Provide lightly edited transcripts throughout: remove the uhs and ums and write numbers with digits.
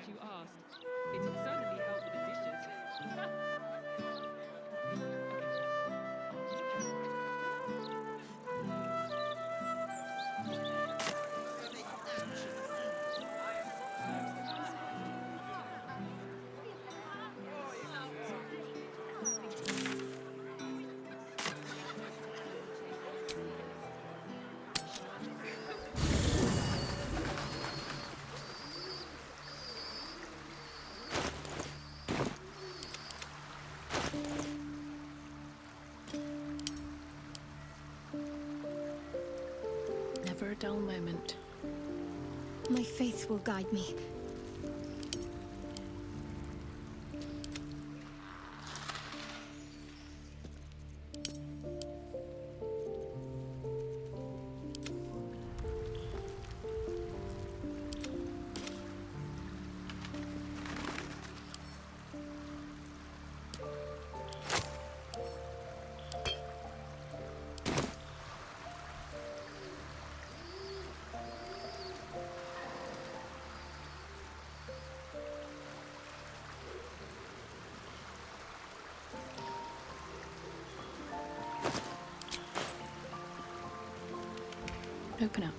you asked. It'd certainly help with the dishes. Never a dull moment. My faith will guide me. Open up.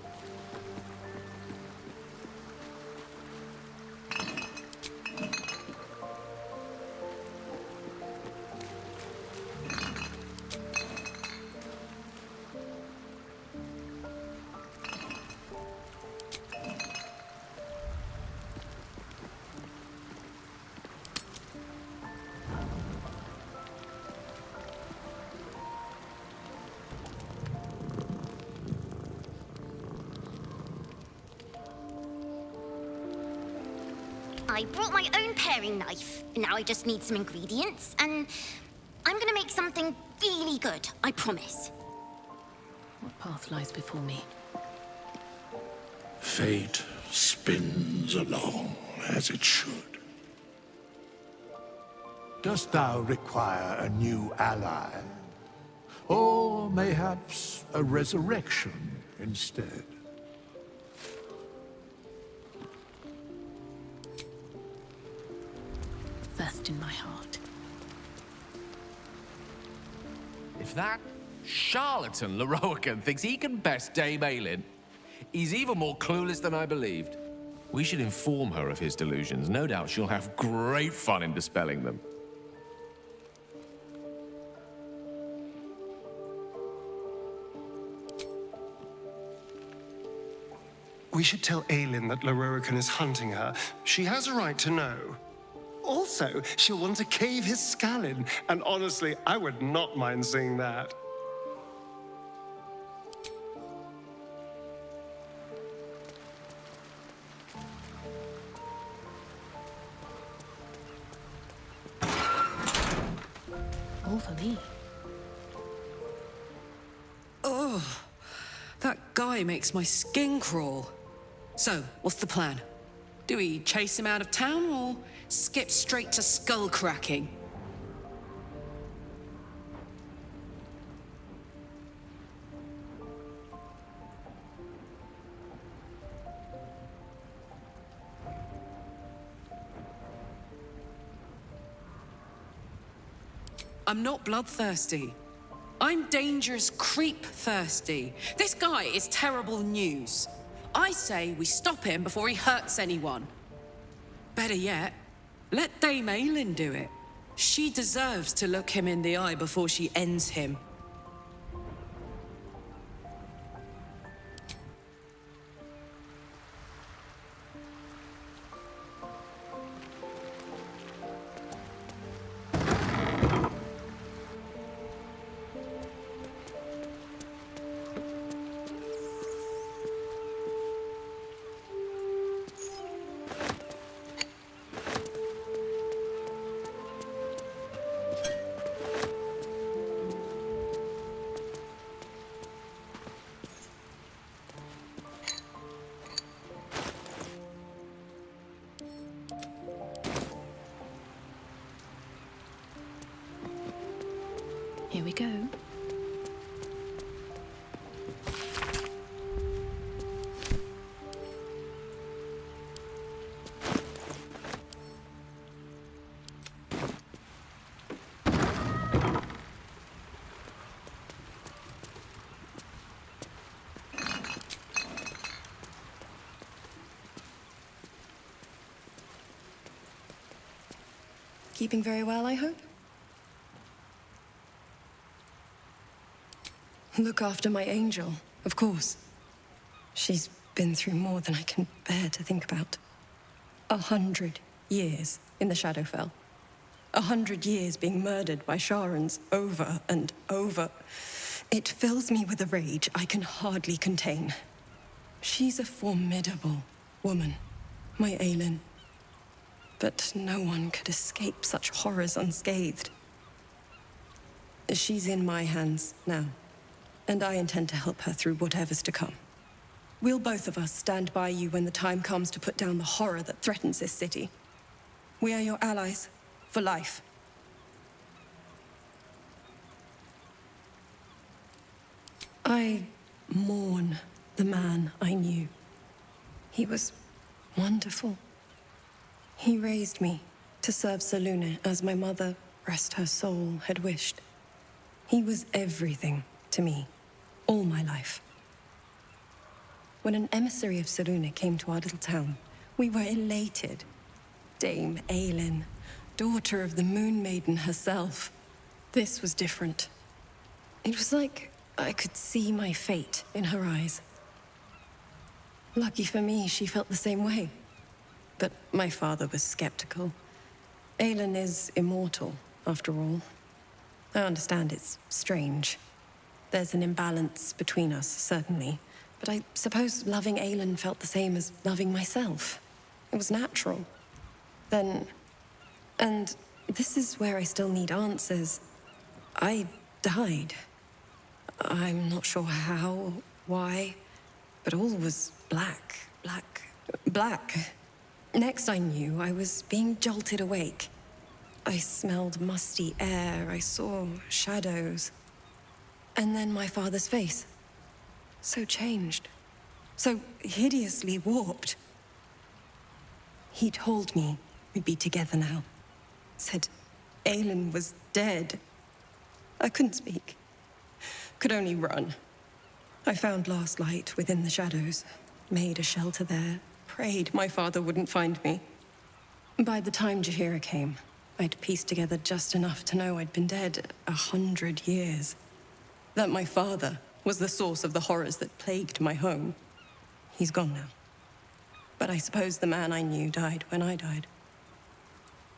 I brought my own paring knife. Now I just need some ingredients, and I'm gonna make something really good, I promise. What path lies before me? Fate spins along as it should. Dost thou require a new ally? Or mayhaps a resurrection instead? Thirst in my heart. If that charlatan Leroican thinks he can best Dame Aelin, he's even more clueless than I believed. We should inform her of his delusions. No doubt she'll have great fun in dispelling them. We should tell Aelin that Leroican is hunting her. She has a right to know. Also, she'll want to cave his skull in, and honestly, I would not mind seeing that. All for me. Oh, that guy makes my skin crawl. So, what's the plan? Do we chase him out of town or skip straight to skull cracking? I'm not bloodthirsty. I'm dangerous creep thirsty. This guy is terrible news. I say we stop him before he hurts anyone. Better yet, let Dame Aelin do it. She deserves to look him in the eye before she ends him. Here we go. Keeping very well, I hope? Look after my angel, of course. She's been through more than I can bear to think about. 100 years in the Shadowfell. 100 years being murdered by Sharans over and over. It fills me with a rage I can hardly contain. She's a formidable woman, my Aelin. But no one could escape such horrors unscathed. She's in my hands now, and I intend to help her through whatever's to come. We'll both of us stand by you when the time comes to put down the horror that threatens this city. We are your allies, for life. I mourn the man I knew. He was wonderful. He raised me to serve Selûne as my mother, rest her soul, had wished. He was everything to me, all my life. When an emissary of Selûne came to our little town, we were elated. Dame Aelin, daughter of the Moon Maiden herself. This was different. It was like I could see my fate in her eyes. Lucky for me, she felt the same way. But my father was skeptical. Aelin is immortal, after all. I understand it's strange. There's an imbalance between us, certainly. But I suppose loving Aelin felt the same as loving myself. It was natural. Then... and this is where I still need answers. I died. I'm not sure how, why, but all was black. Next I knew, I was being jolted awake. I smelled musty air, I saw shadows. And then my father's face. So changed. So hideously warped. He told me we'd be together now. Said Aelin was dead. I couldn't speak. Could only run. I found last light within the shadows. Made a shelter there. Prayed my father wouldn't find me. By the time Jaheira came, I'd pieced together just enough to know I'd been dead 100 years. That my father was the source of the horrors that plagued my home. He's gone now. But I suppose the man I knew died when I died.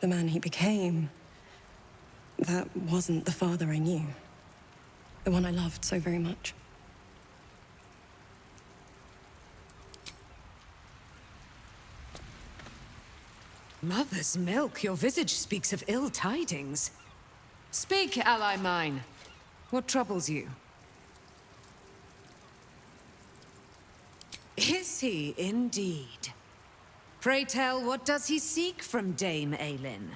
The man he became... that wasn't the father I knew. The one I loved so very much. Mother's milk, your visage speaks of ill tidings. Speak, ally mine. What troubles you? Is he indeed? Pray tell, what does he seek from Dame Aelin?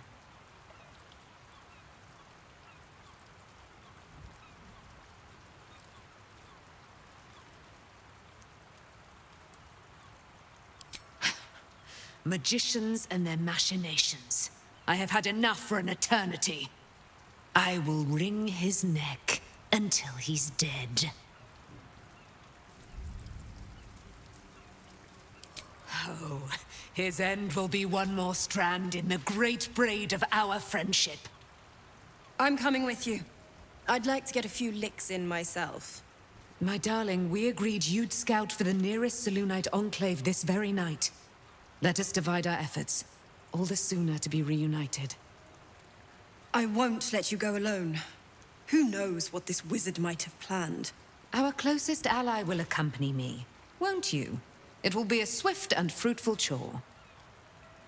Magicians and their machinations. I have had enough for an eternity. I will wring his neck until he's dead. Oh, his end will be one more strand in the great braid of our friendship. I'm coming with you. I'd like to get a few licks in myself. My darling, we agreed you'd scout for the nearest Selûnite enclave this very night. Let us divide our efforts. All the sooner to be reunited. I won't let you go alone. Who knows what this wizard might have planned? Our closest ally will accompany me, won't you? It will be a swift and fruitful chore.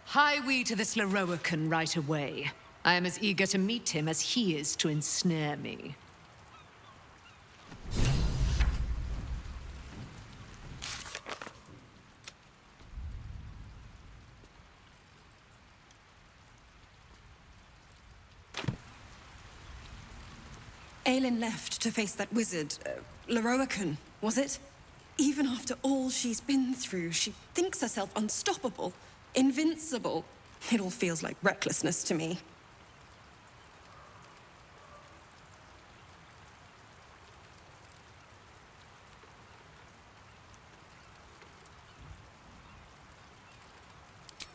Hie we to this Lorroakan right away. I am as eager to meet him as he is to ensnare me. Aelin left to face that wizard, Lorroakan, was it? Even after all she's been through, she thinks herself unstoppable, invincible. It all feels like recklessness to me.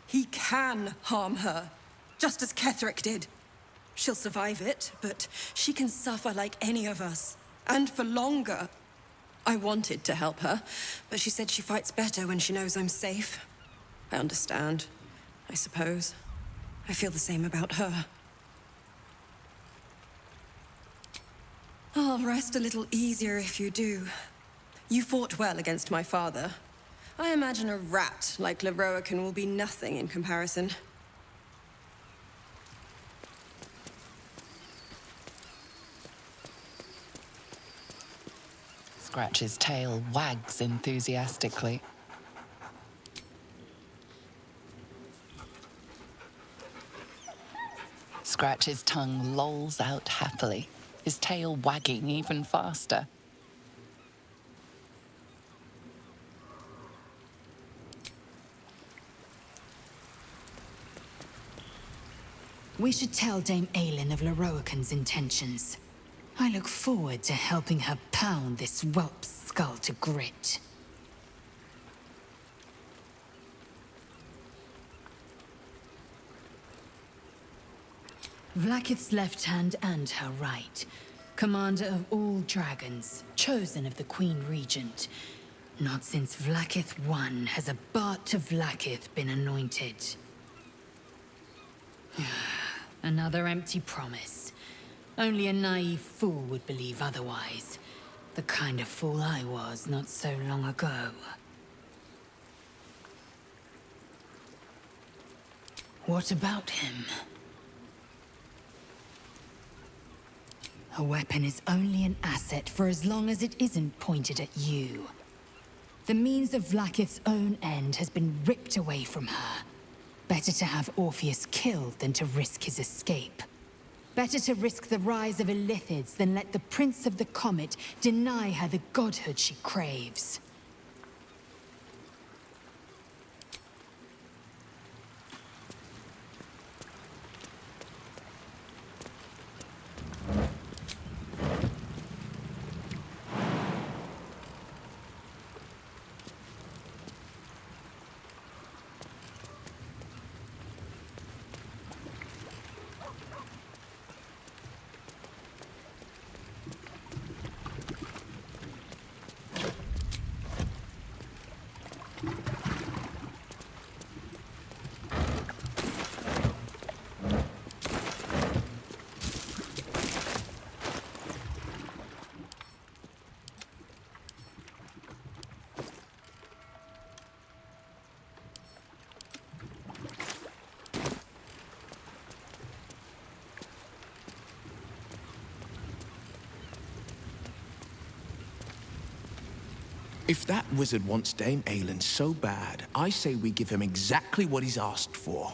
He can harm her. just as Ketherick did. She'll survive it, but she can suffer like any of us. And for longer. I wanted to help her, but she said she fights better when she knows I'm safe. I understand, I suppose. I feel the same about her. I'll rest a little easier if you do. You fought well against my father. I imagine a rat like Leroican will be nothing in comparison. Scratch's tail wags enthusiastically. Scratch's tongue lolls out happily, his tail wagging even faster. We should tell Dame Aylin of Leroican's intentions. I look forward to helping her pound this whelp's skull to grit. Vlaakith's left hand and her right. Commander of all dragons, chosen of the Queen Regent. Not since Vlaakith I has a Bart of Vlaakith been anointed. Another empty promise. Only a naive fool would believe otherwise. The kind of fool I was not so long ago. What about him? A weapon is only an asset for as long as it isn't pointed at you. The means of Vlaakith's own end has been ripped away from her. Better to have Orpheus killed than to risk his escape. Better to risk the rise of Illithids than let the Prince of the Comet deny her the godhood she craves. If that wizard wants Dame Aylin so bad, I say we give him exactly what he's asked for.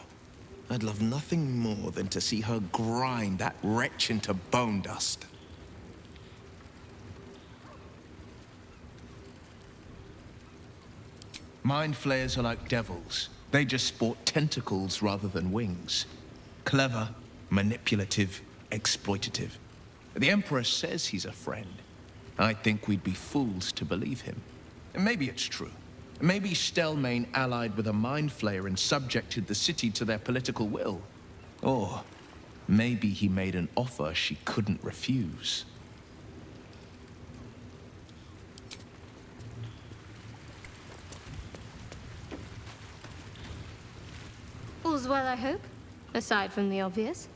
I'd love nothing more than to see her grind that wretch into bone dust. Mind flayers are like devils. They just sport tentacles rather than wings. Clever, manipulative, exploitative. The Emperor says he's a friend. I think we'd be fools to believe him. And maybe it's true. Maybe Stelmane allied with a mind flayer and subjected the city to their political will. Or maybe he made an offer she couldn't refuse. All's well, I hope, aside from the obvious.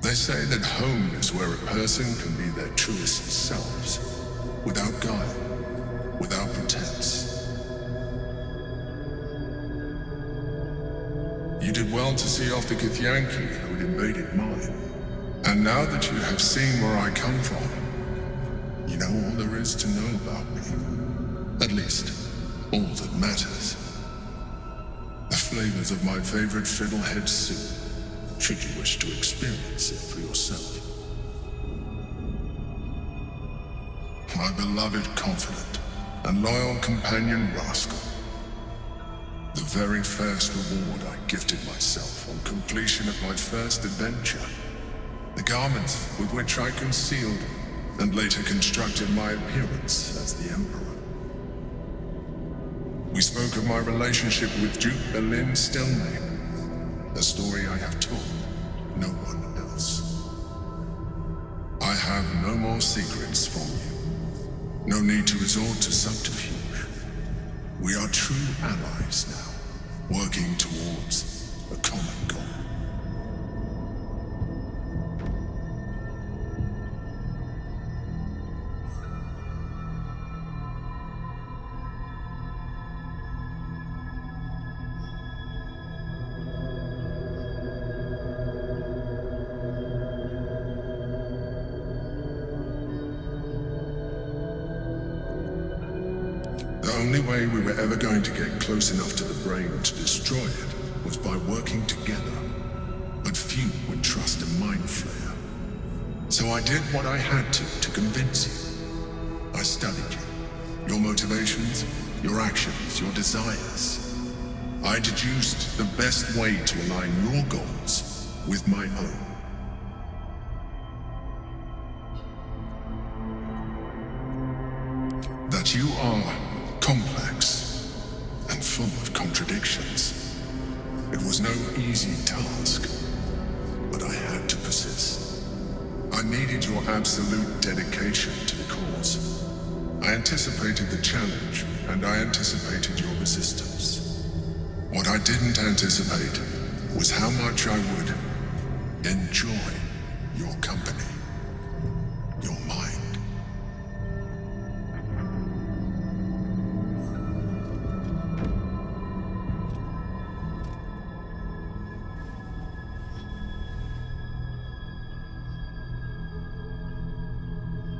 They say that home is where a person can be their truest selves. without guile, without pretense. You did well to see off the Githyanki who had invaded mine. And now that you have seen where I come from, you know all there is to know about me. At least, all that matters. The flavors of my favorite fiddlehead soup, should you wish to experience it for yourself. My beloved confidant and loyal companion Rascal. The very first reward I gifted myself on completion of my first adventure. The garments with which I concealed and later constructed my appearance as the Emperor. We spoke of my relationship with Duke Berlin Stelmane, a story I have told no one else. I have no more secrets from you. No need to resort to subterfuge. We are true allies now, working towards a common goal. The only way we were ever going to get close enough to the brain to destroy it was by working together. But few would trust a mind flayer. So I did what I had to convince you. I studied you, your motivations, your actions, your desires. I deduced the best way to align your goals with my own. That you are complex and full of contradictions. It was no easy task, but I had to persist. I needed your absolute dedication to the cause. I anticipated the challenge, and I anticipated your resistance. What I didn't anticipate was how much I would enjoy your company, your mind.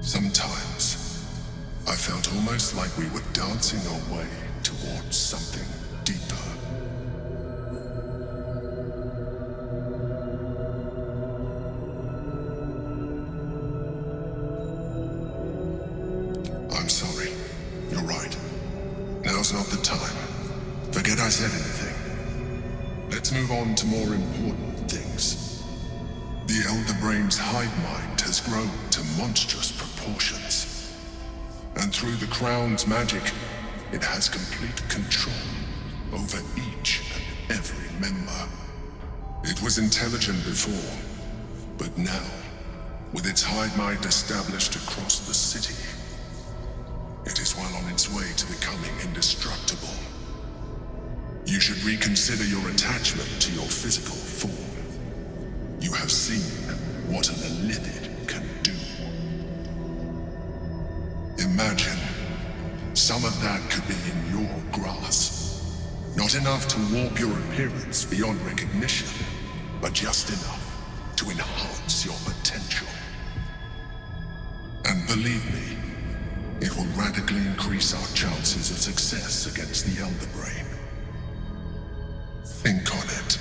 Sometimes, I felt almost like we were dancing our way towards something deeper. I'm sorry. You're right. Now's not the time. Forget I said anything. Let's move on to more important things. The Elder Brain's hive mind has grown to monstrous proportions. And through the Crown's magic, it has complete control over each and every member. It was intelligent before, but now, with its hive mind established across the city, it is well on its way to becoming indestructible. You should reconsider your attachment to your physical form. You have seen what an Elithid can do. Imagine some of that could be in your grasp. Not enough to warp your appearance beyond recognition, but just enough to enhance your potential. And believe me, it will radically increase our chances of success against the Elder Brain. Think on it.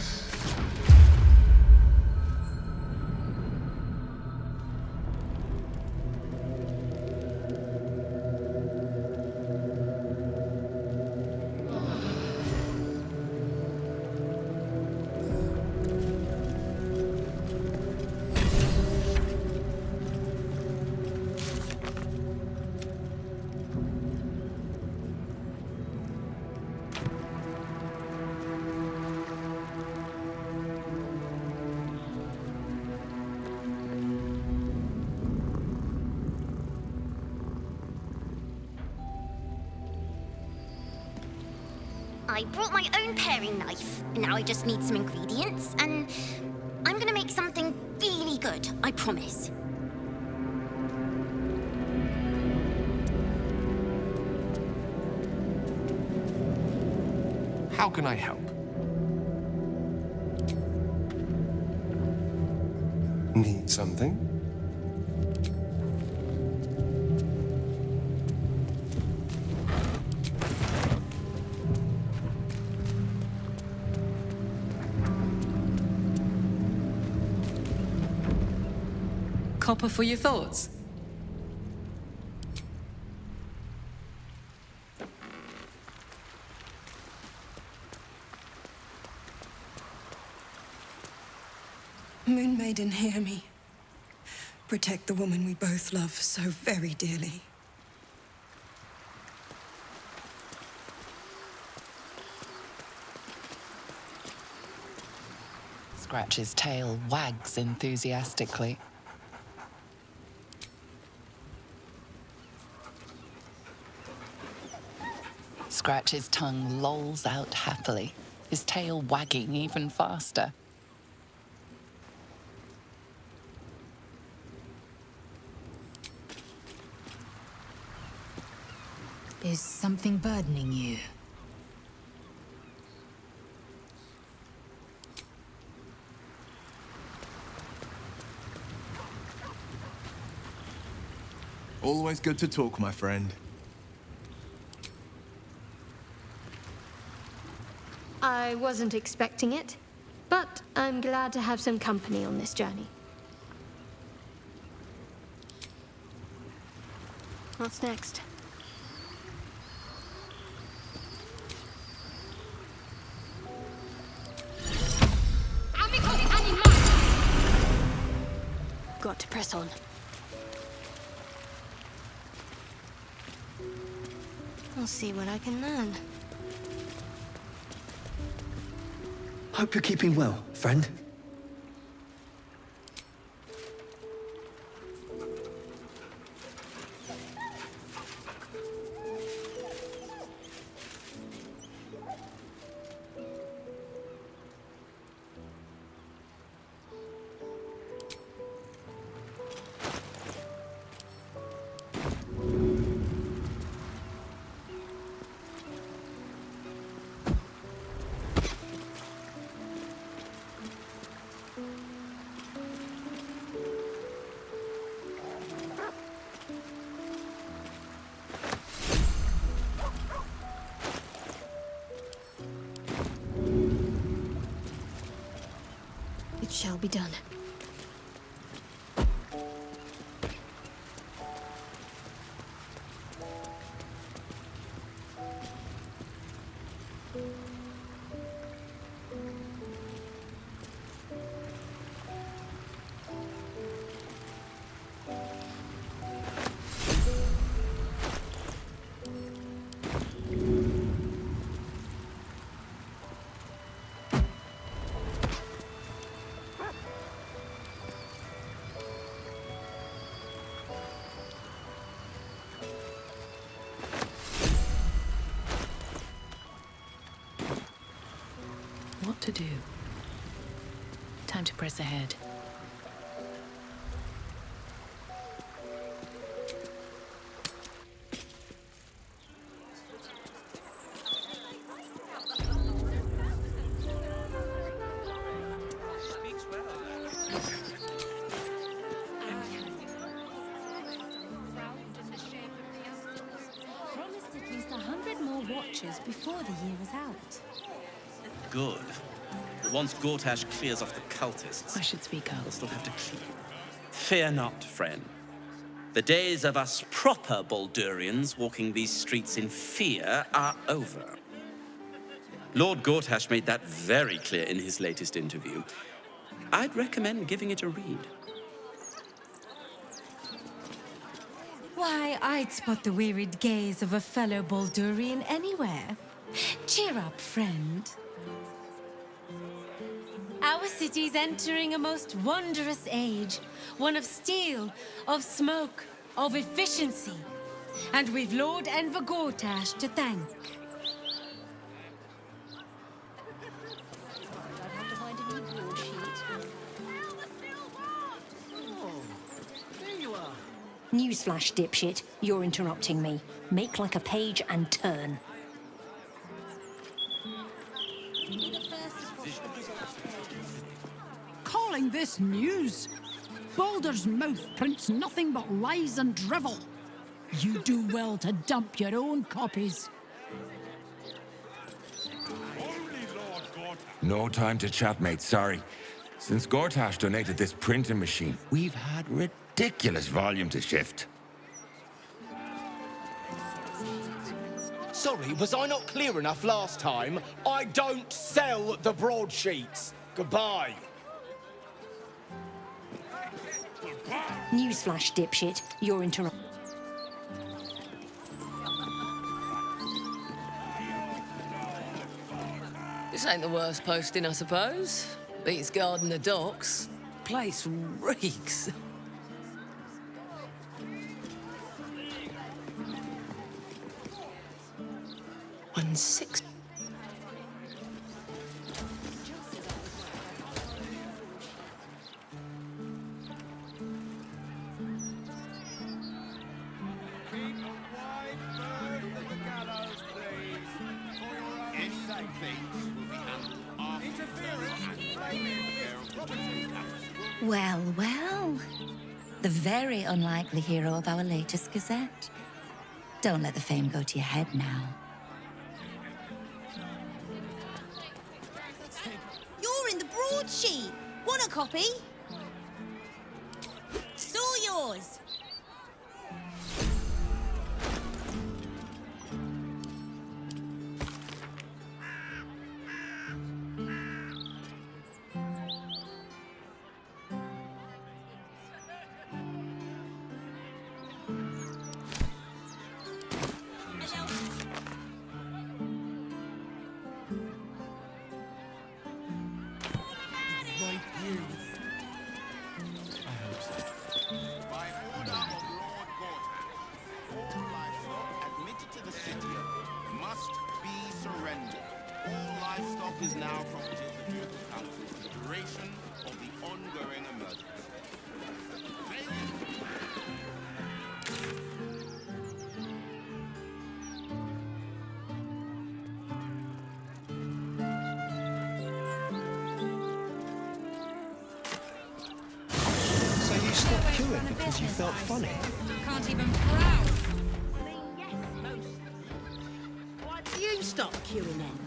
I brought my own paring knife. Now I just need some ingredients, and I'm gonna make something really good, I promise. How can I help? Need something? Copper for your thoughts? Moon Maiden, hear me. Protect the woman we both love so very dearly. Scratch's tail wags enthusiastically. Scratch's tongue lolls out happily, his tail wagging even faster. Is something burdening you? Always good to talk, my friend. I wasn't expecting it, but I'm glad to have some company on this journey. What's next? Got to press on. I'll see what I can learn. Hope you're keeping well, friend. It shall be done. What to do? Time to press ahead. Promised at least 100 more watches before the year is out. Good. But once Gortash clears off the cultists, I should speak up. we'll still have to clear. Fear not, friend. The days of us proper Baldurians walking these streets in fear are over. Lord Gortash made that very clear in his latest interview. I'd recommend giving it a read. Why, I'd spot the wearied gaze of a fellow Baldurian anywhere. Cheer up, friend. Our city's entering a most wondrous age. One of steel, of smoke, of efficiency. And we've Lord Enver Gortash to thank. Newsflash, dipshit. You're interrupting me. Make like a page and turn. reading this news? Baldur's mouth prints nothing but lies and drivel. You do well to dump your own copies. No time to chat, mate, sorry. Since Gortash donated this printing machine, we've had ridiculous volume to shift. Sorry, was I not clear enough last time? I don't sell the broadsheets. Goodbye. Newsflash, dipshit. You're interrupted. This ain't the worst posting, I suppose. Beats guarding the docks. Place reeks. 1-6. Well, well. The very unlikely hero of our latest gazette. Don't let the fame go to your head now. You're in the broadsheet. Want a copy? It's all yours. Is now property of the Ducal Council for the duration of the ongoing emergency. So you stopped queuing because you felt funny? Can't even proud. Why do you stop queuing then?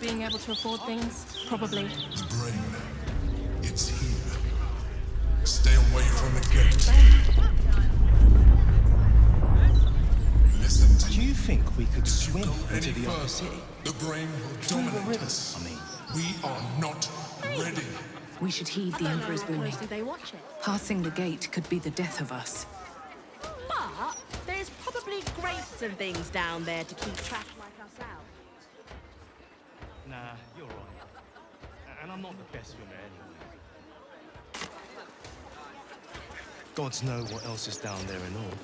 Being able to afford things, probably. The brain. It's here. Stay away from the gate. Listen to me. Do you think we could swim Go into any the upper further, city? the brain will Through the dominate rivers, us. I mean. We are not ready. We should heed the Emperor's warning. Do they watch it? Passing the gate could be the death of us. But there's probably grates and things down there to keep track like us out. Nah, you're right. And I'm not the best swimmer anyway. Gods know what else is down there and all.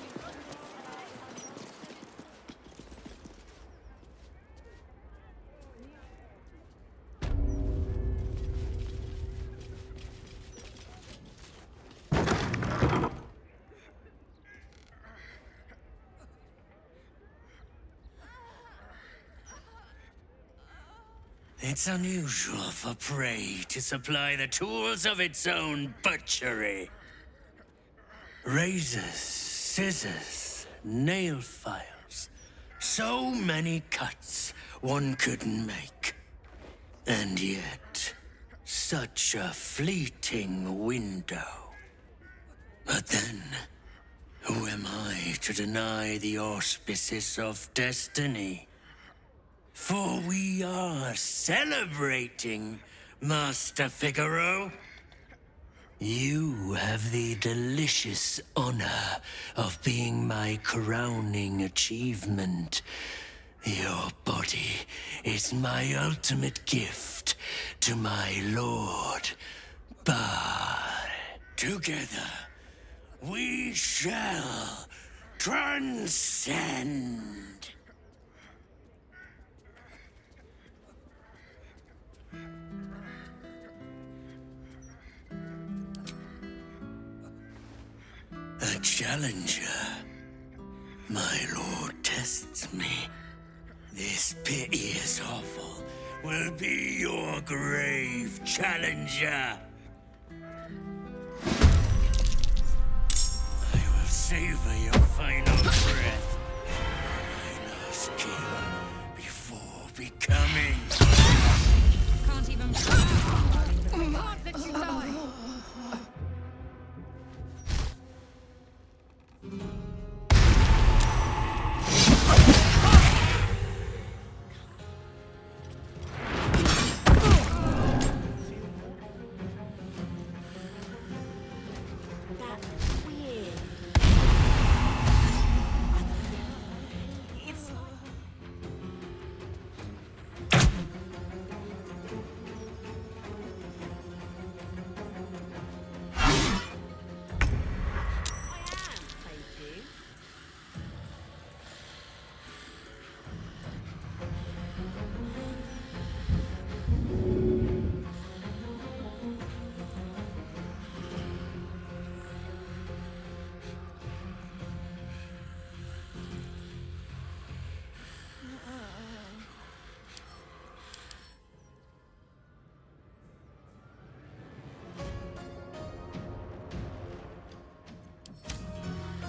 It's unusual for prey to supply the tools of its own butchery. Razors, scissors, nail files. So many cuts one couldn't make. And yet, such a fleeting window. But then, who am I to deny the auspices of destiny? For we are celebrating, Master Figaro. You have the delicious honor of being my crowning achievement. Your body is my ultimate gift to my lord, Bar. Together, we shall transcend. A challenger. My lord tests me. This pit is awful. will be your grave, challenger. I will savor your final breath, my last king, before becoming. Can't even. Can't let you die.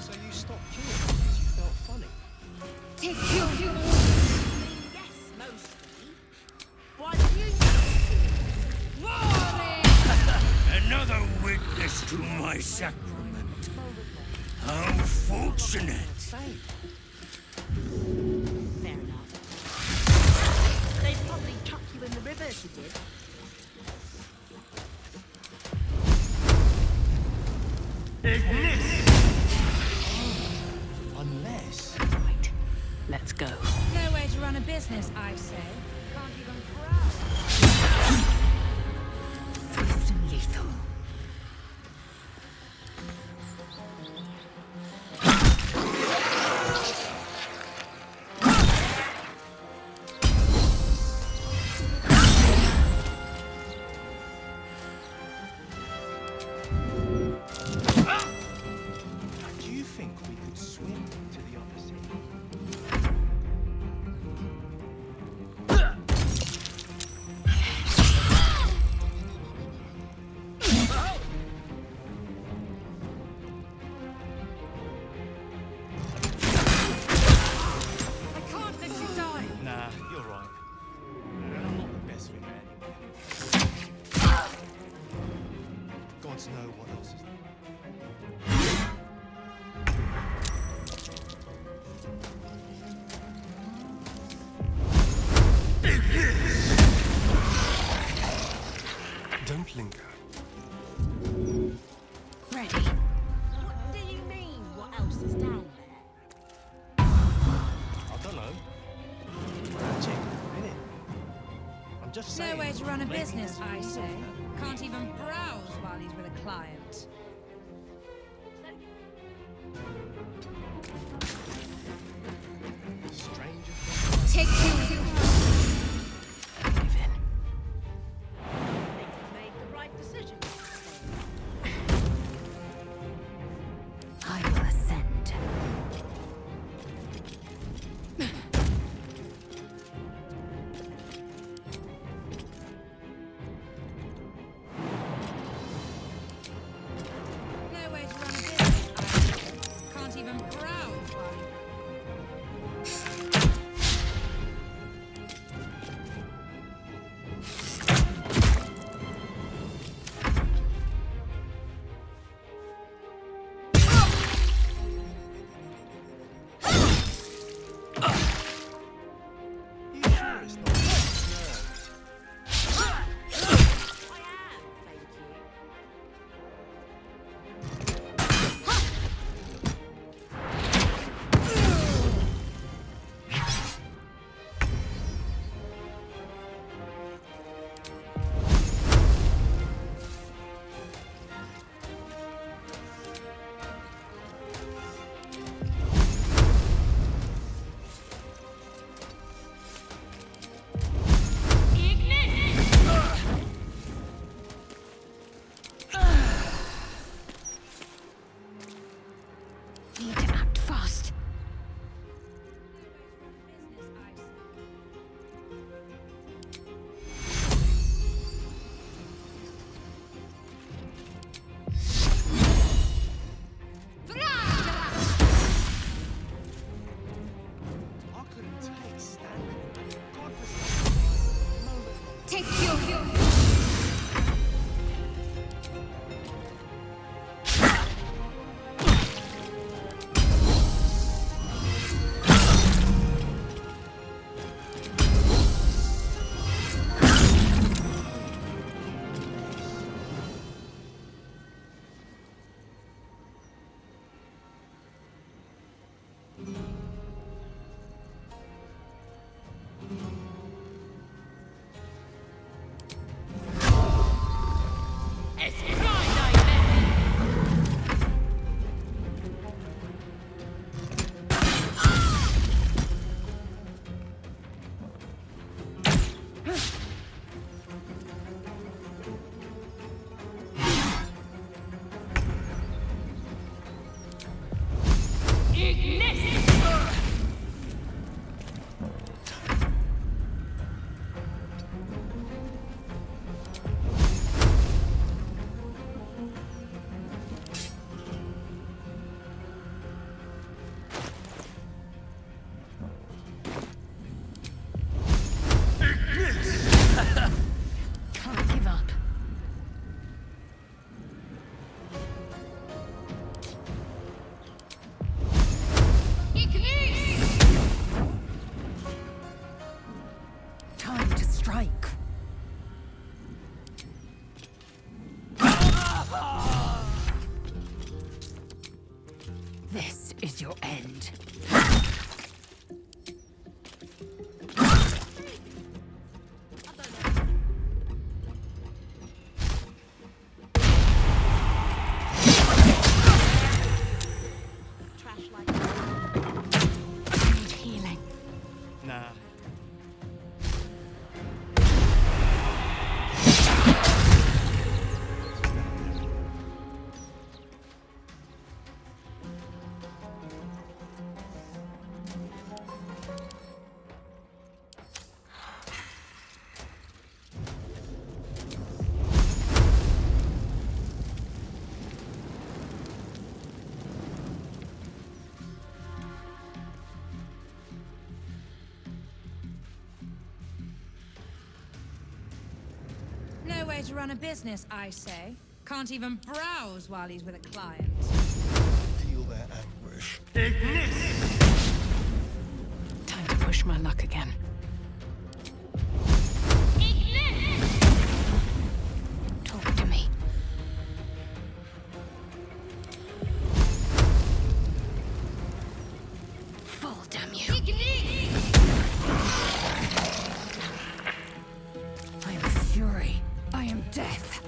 So you stopped queuing because you felt funny? Yes, mostly. Why do you Another witness to my sacrament. How fortunate. Fair enough. They'd probably chuck you in the river if you did. Unless... Right. Let's go. No way to run a business, I say. Can't even grab. Swift and lethal. Do you think we could swim to the other sea? I can't let you die. Nah, you're right. And I'm not the best swimmer anyway. Gods know what else is there. Don't linger. Ready. What do you mean, what else is down there? I don't know. Magic, innit? I'm just saying. No way to run a maybe business, there's I more say. than that. Can't even browse while he's with a client. Stranger Take two. Made the right decision. I will ascend. No way to run a business, I say. Can't even browse while Can't give up. Time to strike. This is your end. Need healing. Nah. No way to run a business, I say. Can't even browse while he's with a client. Feel their anguish. Time to push my luck again. Talk to me. Fall, damn you. I am fury. I am death.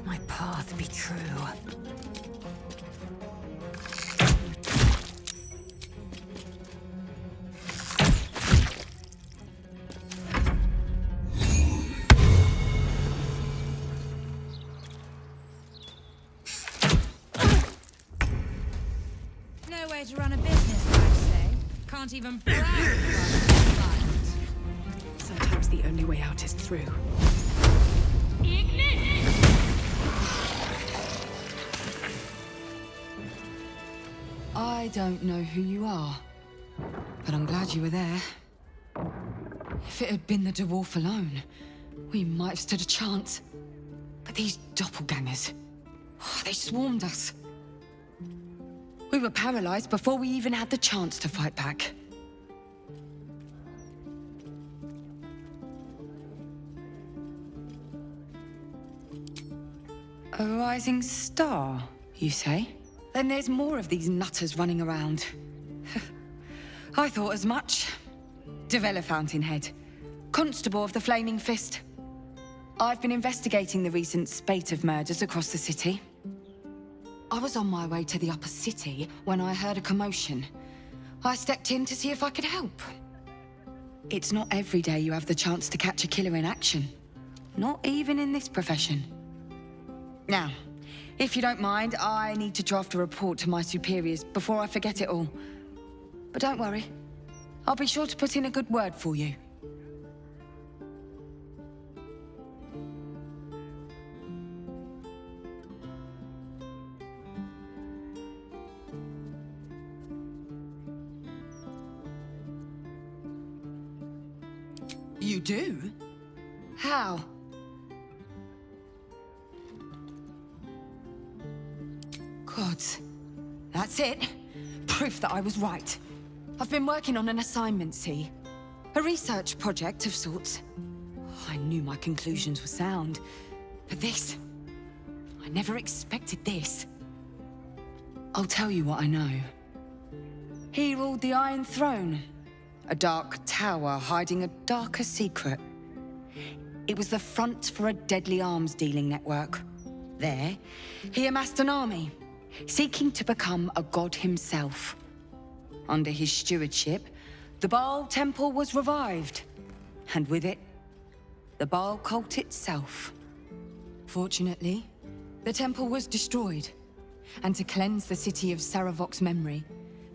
My path be true. No way to run a business, I say. Can't even browse while he's with a client. Sometimes the only way out is through. I don't know who you are, but I'm glad you were there. If it had been the dwarf alone, we might have stood a chance. But these doppelgangers, they swarmed us. We were paralyzed before we even had the chance to fight back. A rising star, you say? Then there's more of these nutters running around. I thought as much. Devella Fountainhead, Constable of the Flaming Fist. I've been investigating the recent spate of murders across the city. I was on my way to the upper city when I heard a commotion. I stepped in to see if I could help. It's not every day you have the chance to catch a killer in action. Not even in this profession. Now, if you don't mind, I need to draft a report to my superiors before I forget it all. But don't worry, I'll be sure to put in a good word for you. You do? How? Gods. That's it. Proof that I was right. I've been working on an assignment, see? A research project of sorts. I knew my conclusions were sound. But this... I never expected this. I'll tell you what I know. He ruled the Iron Throne. A dark tower hiding a darker secret. It was the front for a deadly arms-dealing network. There, he amassed an army, seeking to become a god himself. Under his stewardship, the Baal Temple was revived, and with it, the Baal cult itself. Fortunately, the temple was destroyed, and to cleanse the city of Saravok's memory,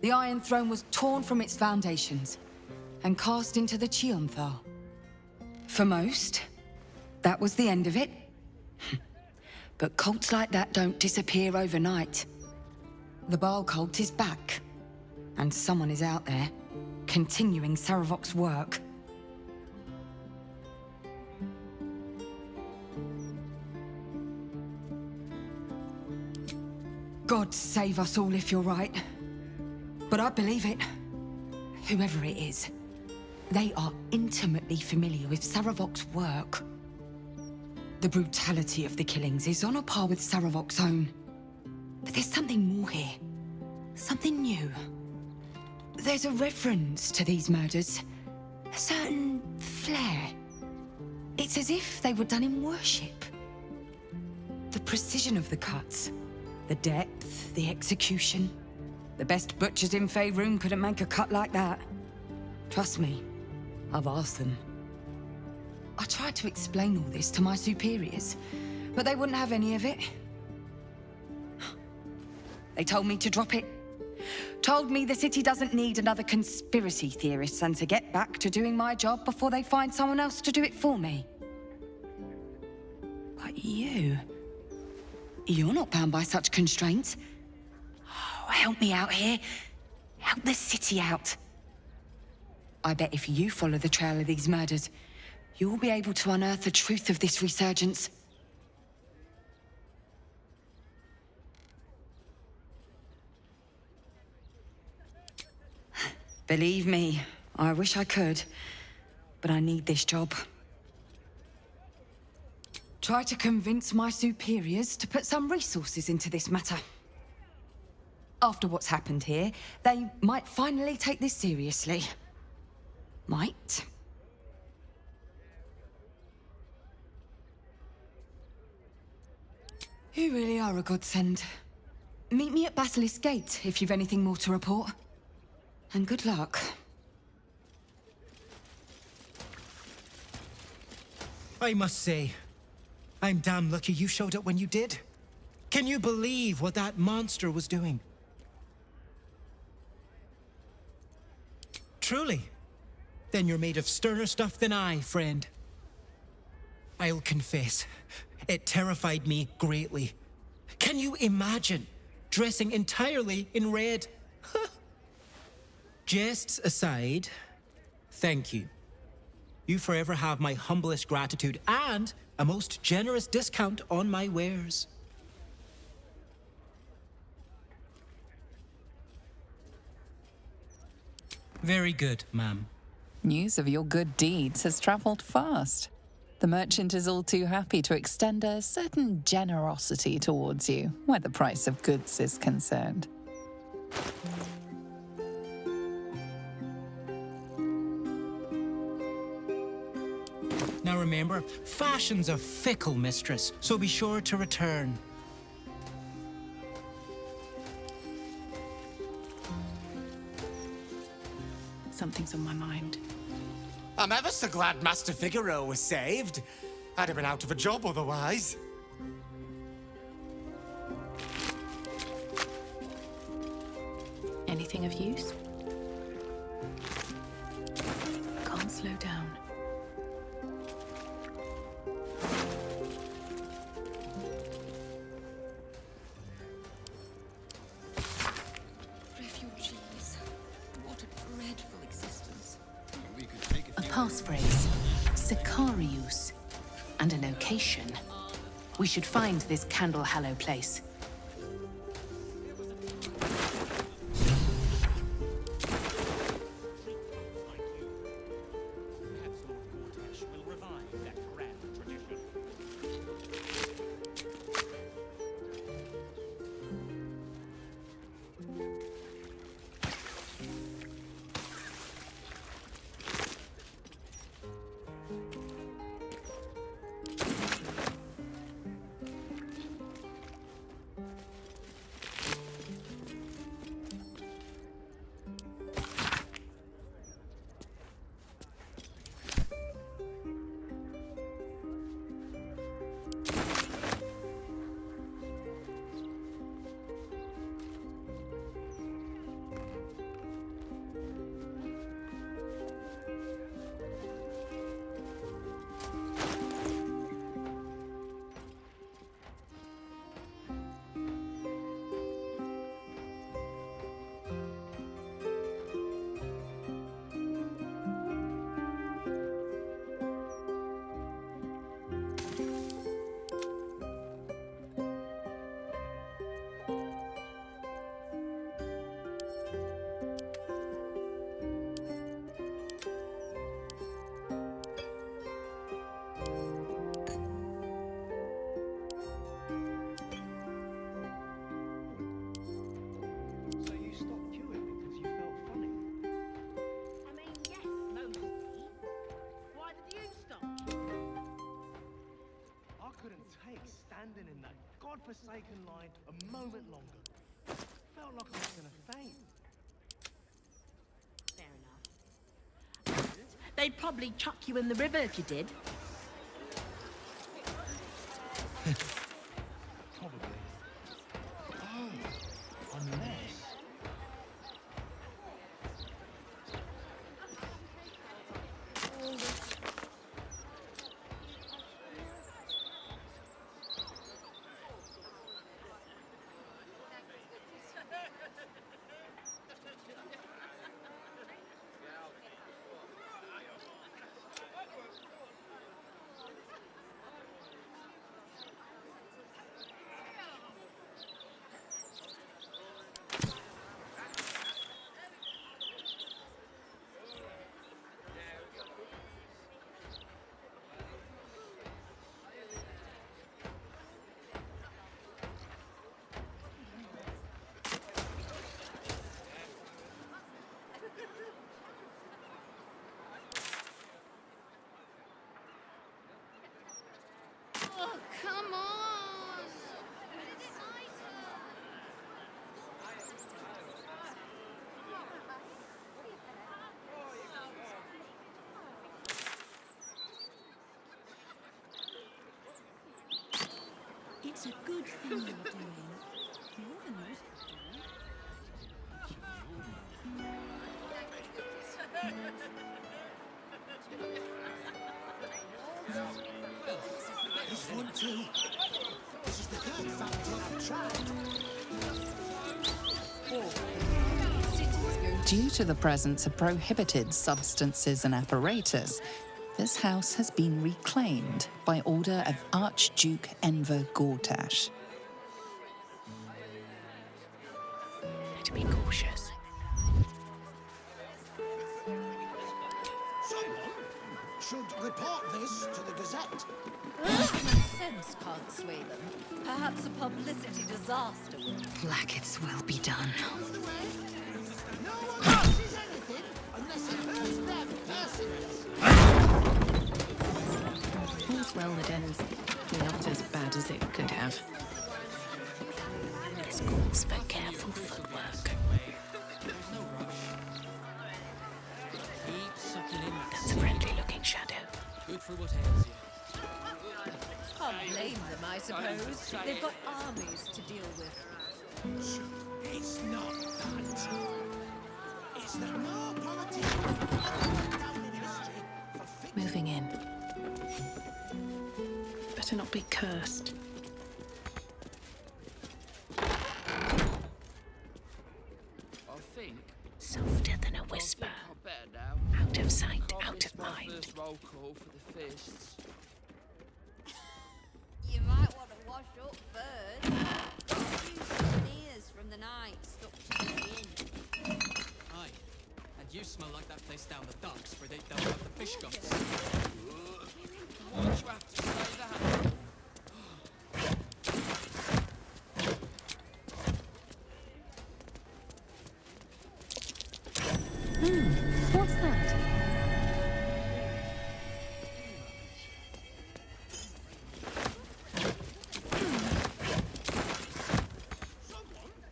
the Iron Throne was torn from its foundations and cast into the Chionthal. For most, that was the end of it. But cults like that don't disappear overnight. The Baal cult is back, and someone is out there, continuing Saravok's work. God save us all if you're right. But I believe it. Whoever it is, they are intimately familiar with Saravok's work. The brutality of the killings is on a par with Saravok's own. But there's something more here. Something new. There's a reference to these murders. A certain flair. It's as if they were done in worship. The precision of the cuts. The depth, the execution. The best butchers in Faerun couldn't make a cut like that. Trust me, I've asked them. I tried to explain all this to my superiors, but they wouldn't have any of it. They told me to drop it. Told me the city doesn't need another conspiracy theorist and to get back to doing my job before they find someone else to do it for me. But you're not bound by such constraints. Oh, help me out here. Help the city out. I bet if you follow the trail of these murders, you'll be able to unearth the truth of this resurgence. Believe me, I wish I could, but I need this job. Try to convince my superiors to put some resources into this matter. After what's happened here, they might finally take this seriously. Might. You really are a godsend. Meet me at Basilisk Gate if you've anything more to report. And good luck. I must say, I'm damn lucky you showed up when you did. Can you believe what that monster was doing? Truly. Then you're made of sterner stuff than I, friend. I'll confess, it terrified me greatly. Can you imagine dressing entirely in red? Jests aside, thank you. You forever have my humblest gratitude and a most generous discount on my wares. Very good, ma'am. News of your good deeds has traveled fast. The merchant is all too happy to extend a certain generosity towards you, where the price of goods is concerned. Now remember, fashion's a fickle mistress, so be sure to return. Something's on my mind. I'm ever so glad Master Figaro was saved. I'd have been out of a job otherwise. Anything of use? Can't slow down. Refugees. What a dreadful existence. A passphrase, Sicarius, and a location. We should find this Candlehallow place. godforsaken line a moment longer. Felt like I was gonna faint. Fair enough. And they'd probably chuck you in the river if you did. Probably. Oh, unless... Oh, come on! It's a good thing you're doing. More than most people. This one too. This is the third factor I've tried. Due to the presence of prohibited substances and apparatus, this house has been reclaimed by order of Archduke Enver Gortash. Better be cautious. Someone should report this to the Gazette. Sense can't sway them. Perhaps a publicity disaster will. Blackets will be done. No one sees anything unless it hurts them personally. All's well that ends not as bad as it could have. This calls for careful footwork. Keep sucking in. That's a friendly-looking shadow. Good for what ails you. Can't blame them, I suppose. They've got armies to deal with. It's not that. It's that more politicians down in history for fixing. Moving in. Better not be cursed. I think. Softer than a whisper. I'm better now. Out of sight, Can't out miss of my mind. first roll call for the fists. You might want to wash up first. A few souvenirs from the night stuck to the inn. Aye. And you smell like that place down the docks where they dump out the fish guts. Why'd you have to say that? What's that?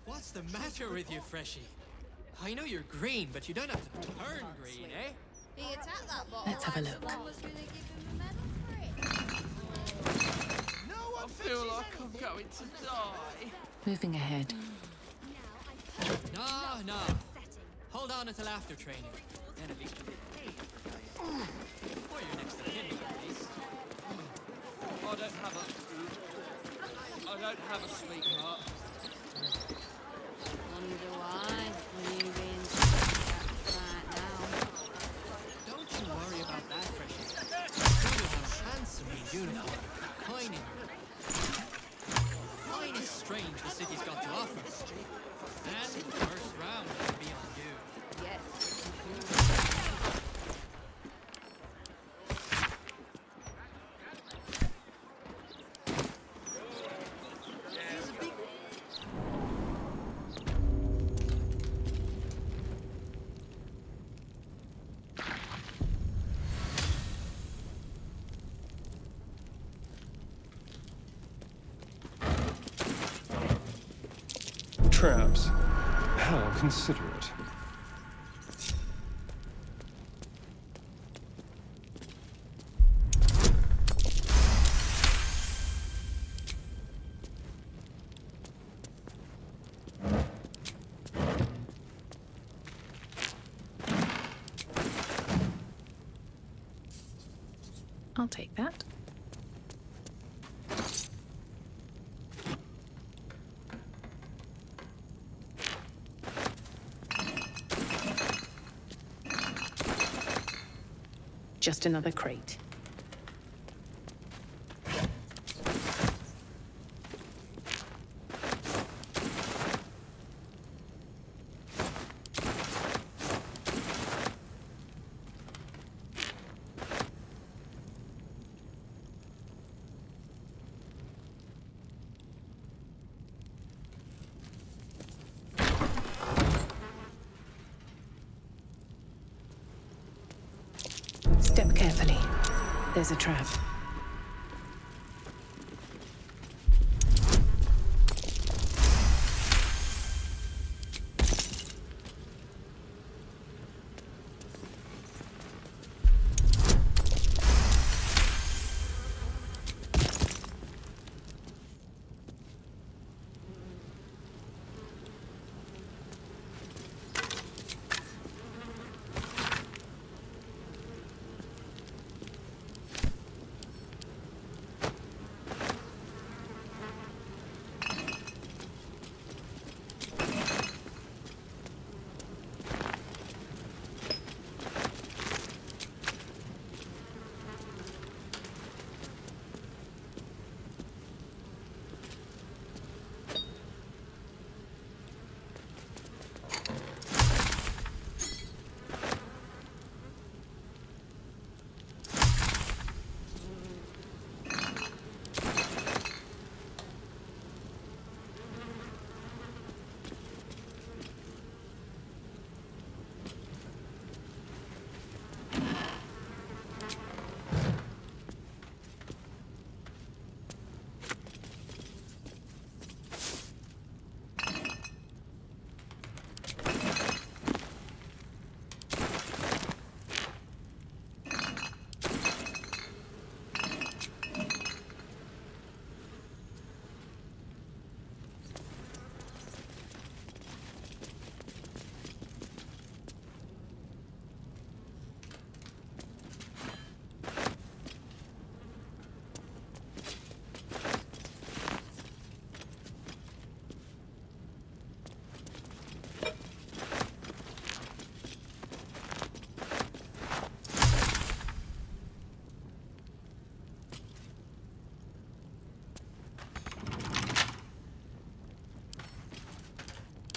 What's the matter with you, Freshie? I know you're green, but you don't have to turn green, eh? He attacked that bottle. Let's have a like look. someone was gonna give him a medal for it. I feel like I'm going to die. Moving ahead. No. Hold on until after training. Then at least you'll be paid for dying. Or you're next to him, at least. I don't have a sweetheart. Wonder why, when you're being right now. Don't you worry about that, Freshie. You have handsome in uniform, kind in. Fine is strange the city's got to offer. And the first round will be on you. Yes. traps. How considerate. I'll take that. Just another crate. Step carefully. There's a trap.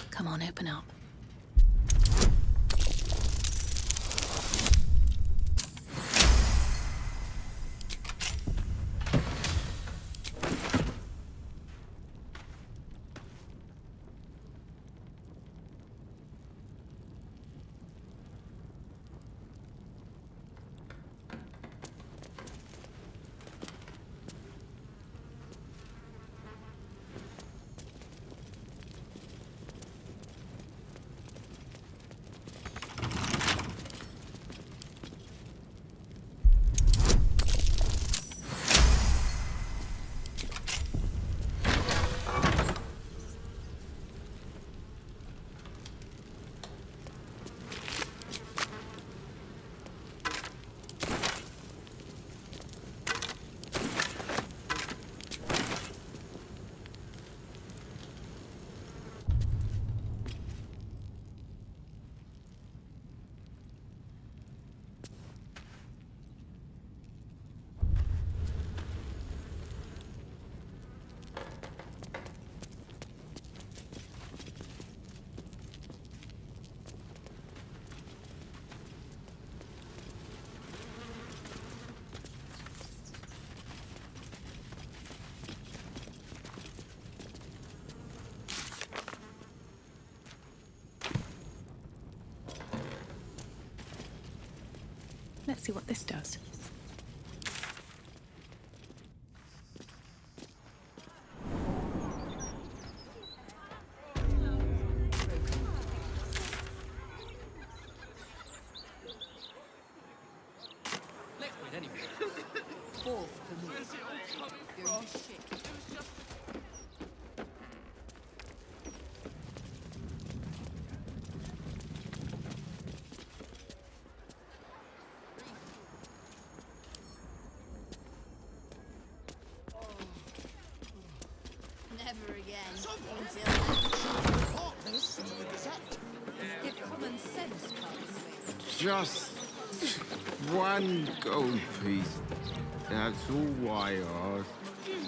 Come on, open up. Let's see what this does. Never again. Report this to the Gazette. If common sense can't swing. Just one gold piece. That's all I ask.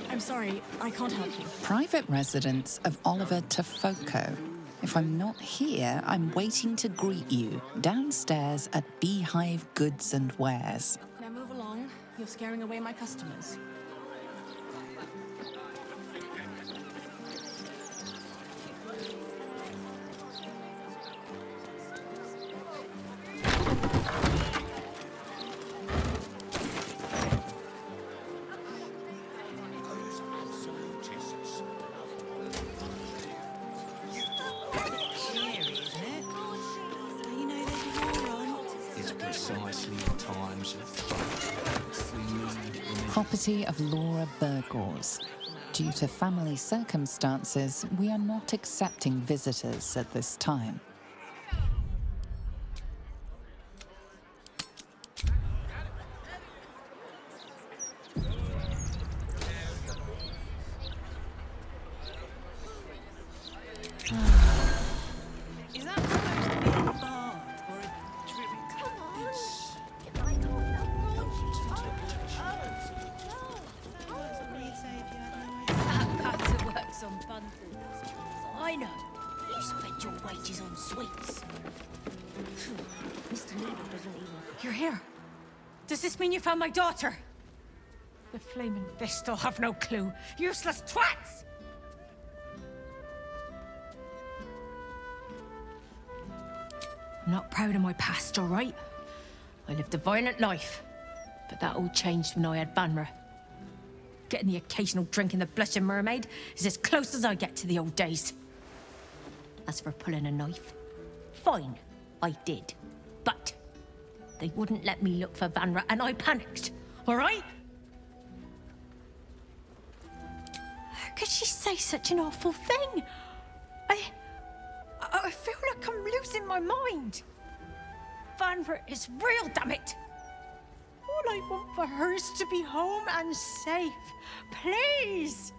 I'm sorry, I can't help you. Private residence of Oliver Tafoco. If I'm not here, I'm waiting to greet you downstairs at Beehive Goods and Wares. Now move along. You're scaring away my customers. It's precisely the times of we need. Property of Laura Burgors. Due to family circumstances, we are not accepting visitors at this time. Is that supposed to be a bar or a drink? That works on bundles. I know. You spend your wages on sweets. Mr. Needle doesn't even... You're here. Does this mean you found my daughter? The flaming fish still have no clue. Useless twats! I'm not proud of my past, all right? I lived a violent life, but that all changed when I had Vanra. Getting the occasional drink in the Blushing Mermaid is as close as I get to the old days. As for pulling a knife, fine, I did. But they wouldn't let me look for Vanra, and I panicked, all right? How could she say such an awful thing? I feel like I'm losing my mind. Vanra is real, damn it. All I want for her is to be home and safe. Please!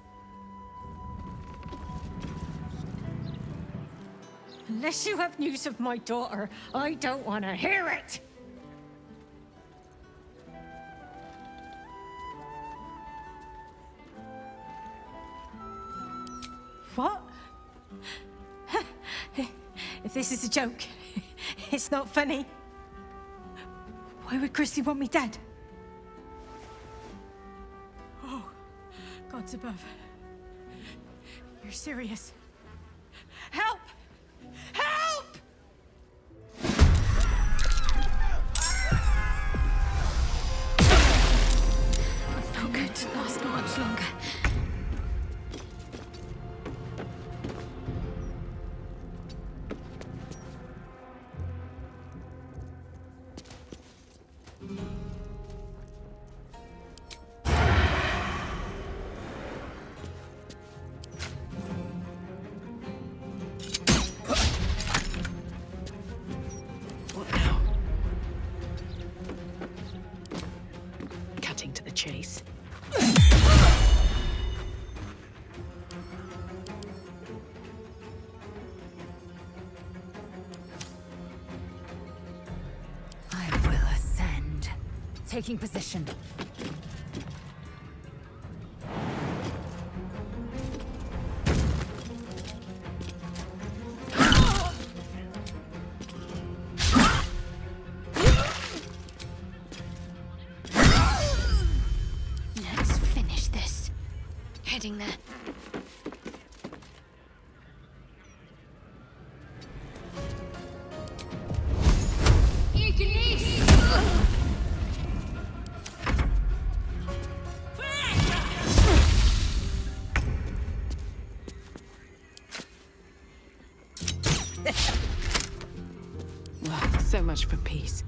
Unless you have news of my daughter, I don't want to hear it! What? If this is a joke, it's not funny. Why would Christy want me dead? Oh, God's above. You're serious. Help! Help! It's not going to last much longer. Cutting to the chase. I will ascend. Taking position. Let's finish this. Heading there. Well, so much for peace.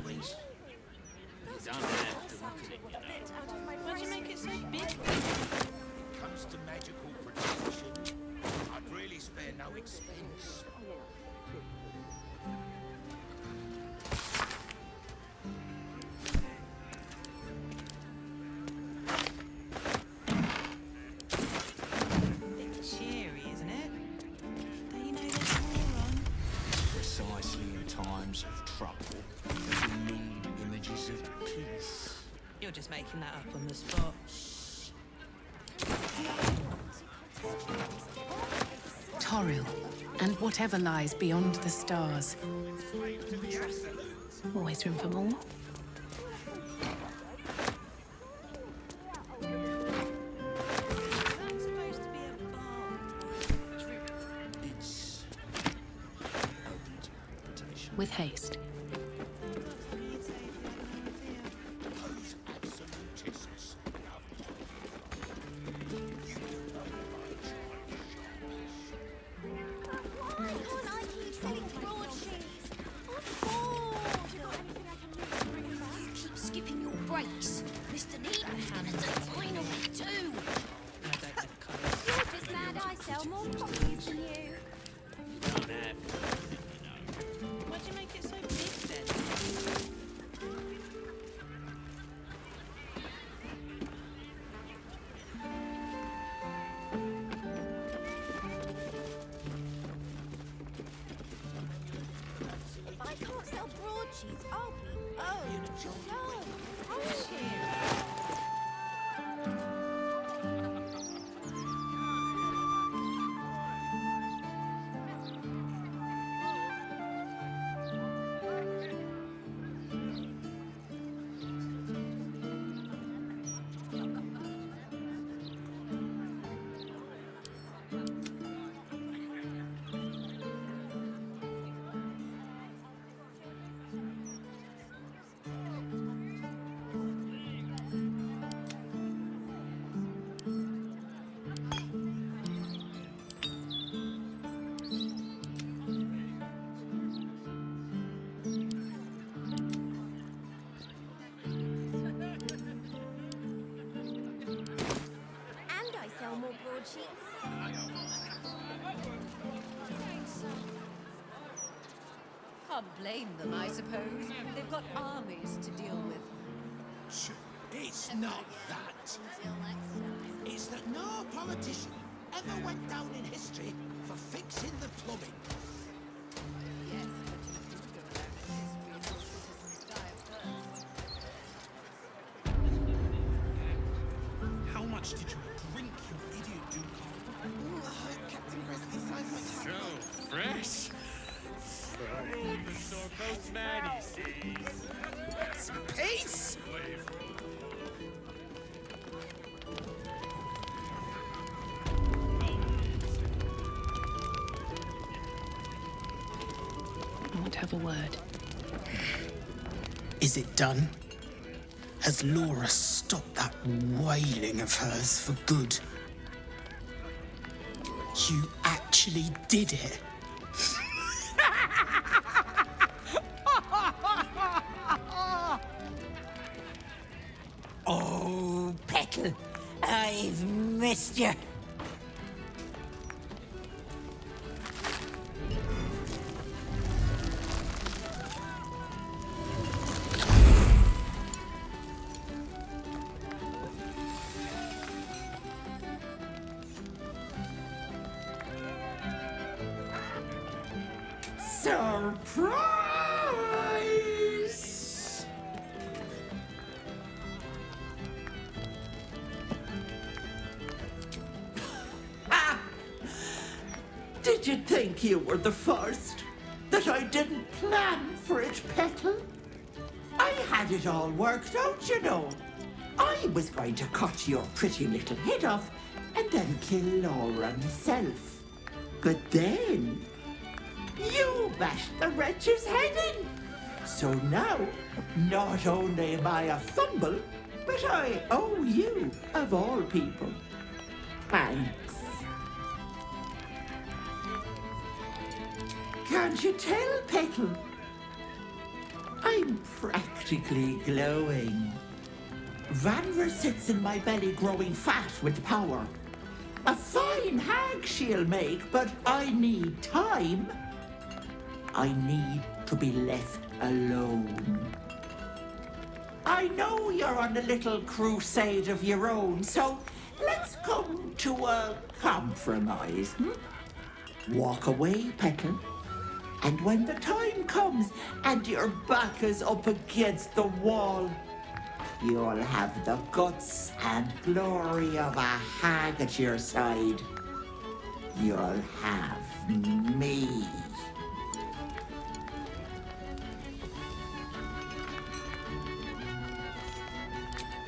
Please. You don't have to look at it, you know. Why'd you make it so big? When it comes to magical protection, I'd really spare no expense. times of trouble that we need images of peace. You're just making that up on the spot. Toril, and whatever lies beyond the stars. Always room for more. It's open to interpretation. With haste. Those absolutists Why can't I keep selling broadsheets? I'm bored. You keep skipping your breaks. Mr. Needham's gonna take mine away too. You're just mad I sell more copies than you. Don't have Why'd you make it so big then? If I can't sell broadsheets, I'll be so hungry. And I sell more broadsheets. Can't blame them, I suppose. They've got armies to deal with. It's not that. It's that no politician ever went down in history for fixing the plumbing. Yes, but you do go down in history if your citizens die first. How much did you drink, you idiot, Duke? Captain Grizzly size my So fresh. The Storcoast man, he sees. Peace! I want to have a word. Is it done? Has Laura stopped that wailing of hers for good? You actually did it. Oh, Petal, I've missed you. Surprise! Did you think you were the first? That I didn't plan for it, Petal? I had it all worked out, you know. I was going to cut your pretty little head off and then kill Laura myself. But then you bashed the wretch's head in. So now, not only am I a fumble, but I owe you, of all people, thanks. Can't you tell, Petal? I'm practically glowing. Vanra sits in my belly growing fat with power. A fine hag she'll make, but I need time. I need to be left alone. I know you're on a little crusade of your own, so let's come to a compromise. Walk away, Petal. And when the time comes and your back is up against the wall, you'll have the guts and glory of a hag at your side. You'll have me.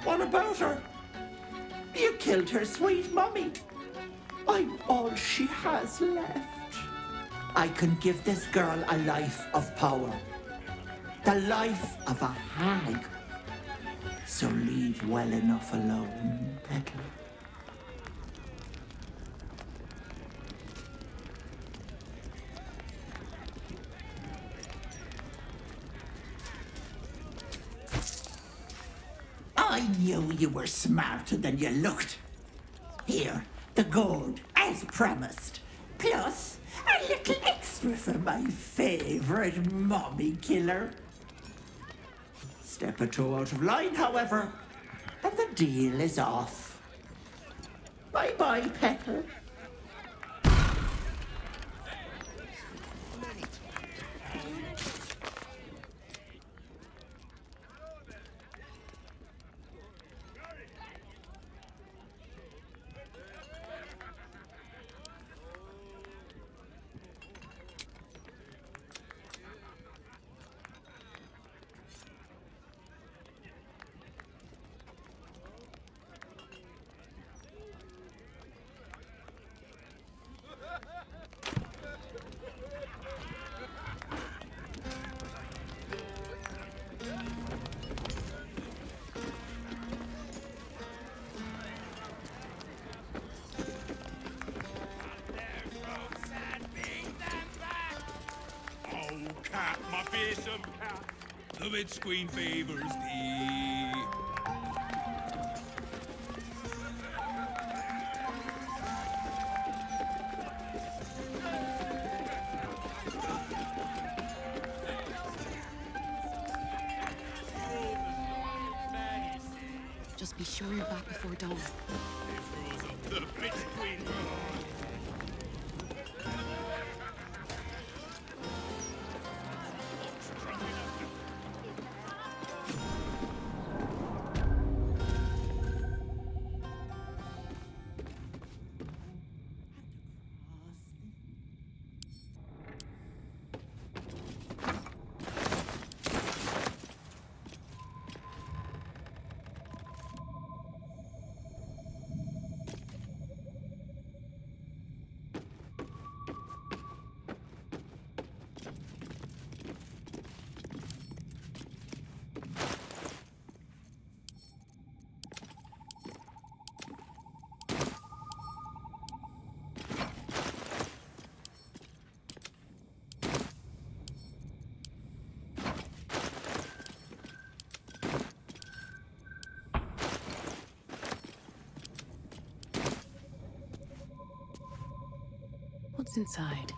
What about her? You killed her sweet mummy. I'm all she has left. I can give this girl a life of power. The life of a hag. So leave well enough alone, Petal. I knew you were smarter than you looked. Here, the gold, as promised. Plus, a little extra for my favorite mummy killer. Step or two out of line, however, and the deal is off. Bye-bye, Petal. Cat, my fearsome cat, the mid-screen favours thee. Just be sure you're back before dawn. The mid-screen What's inside?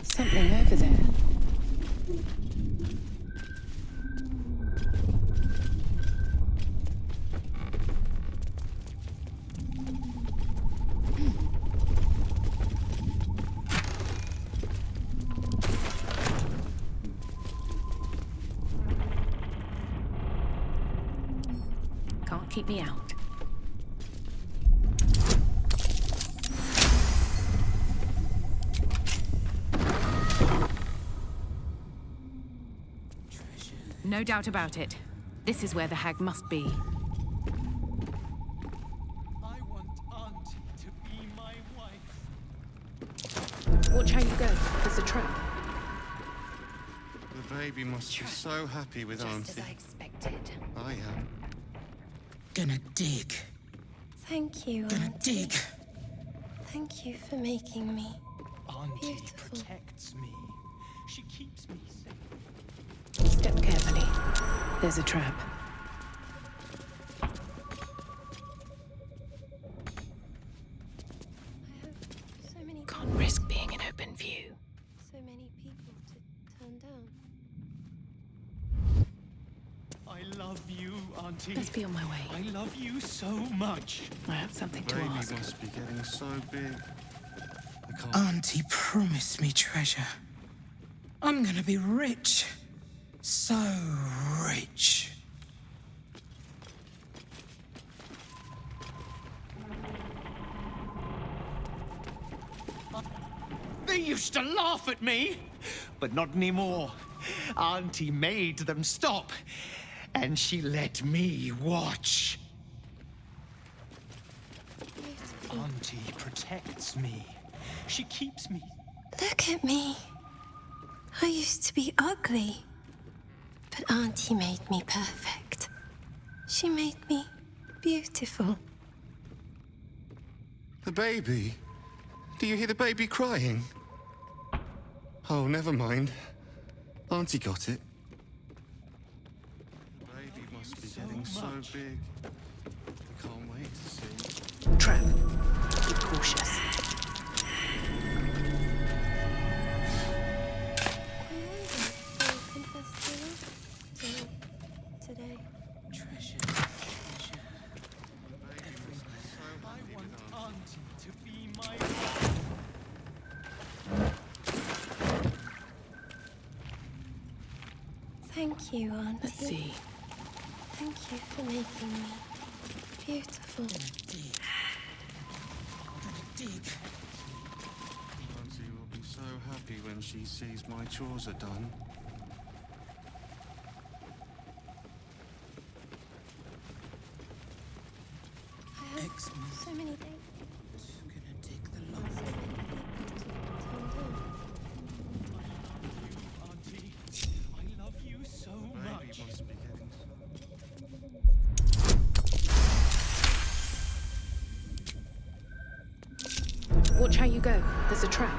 Something over there. Can't keep me out. No doubt about it. This is where the hag must be. I want Aunt to be my wife. Watch how you go. There's a trap. The baby must be so happy with Just Auntie. as I expected. I am. Gonna dig. Thank you, Gonna Auntie. dig. Thank you for making me Auntie beautiful. protects me. She keeps me safe. Step carefully. There's a trap. Auntie. Let's be on my way. I love you so much. I have something to Baby ask. must be getting so big. I can't. Auntie promised me treasure. I'm gonna be rich. So rich. They used to laugh at me, but not anymore. Auntie made them stop, and she let me watch. Auntie protects me. She keeps me. Look at me. I used to be ugly, but Auntie made me perfect. She made me beautiful. The baby? Do you hear the baby crying? Oh, never mind. Auntie got it. The baby must be getting so big. I can't wait to see. Trap. Be cautious. Today. Treasure. I want Auntie to be my. Thank you, Auntie. Let's see. Thank you for making me beautiful. Auntie will be so happy when she sees my chores are done. I have so many things. Gonna take the long. Auntie, I love you so much. Baby must be getting so. Watch how you go. There's a trap.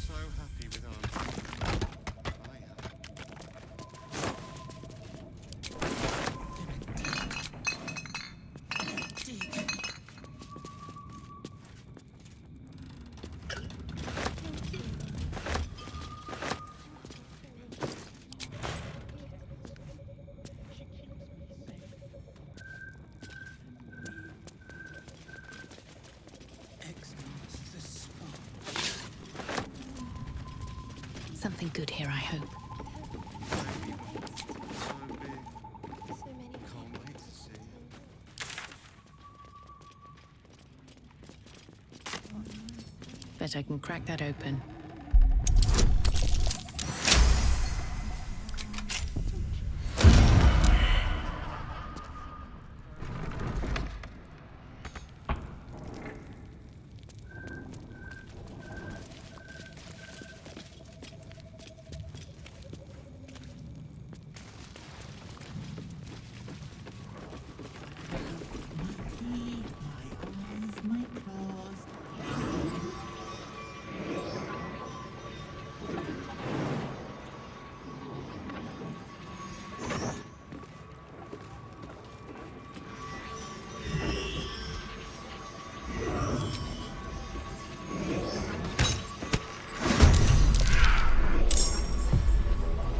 So happy with Auntie. I am. Something good here, I hope. So big. Can't wait to see it. Bet I can crack that open.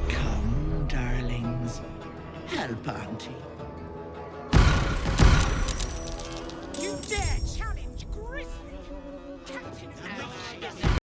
Come, darlings. Help Auntie. You dare challenge Grizzly? Captain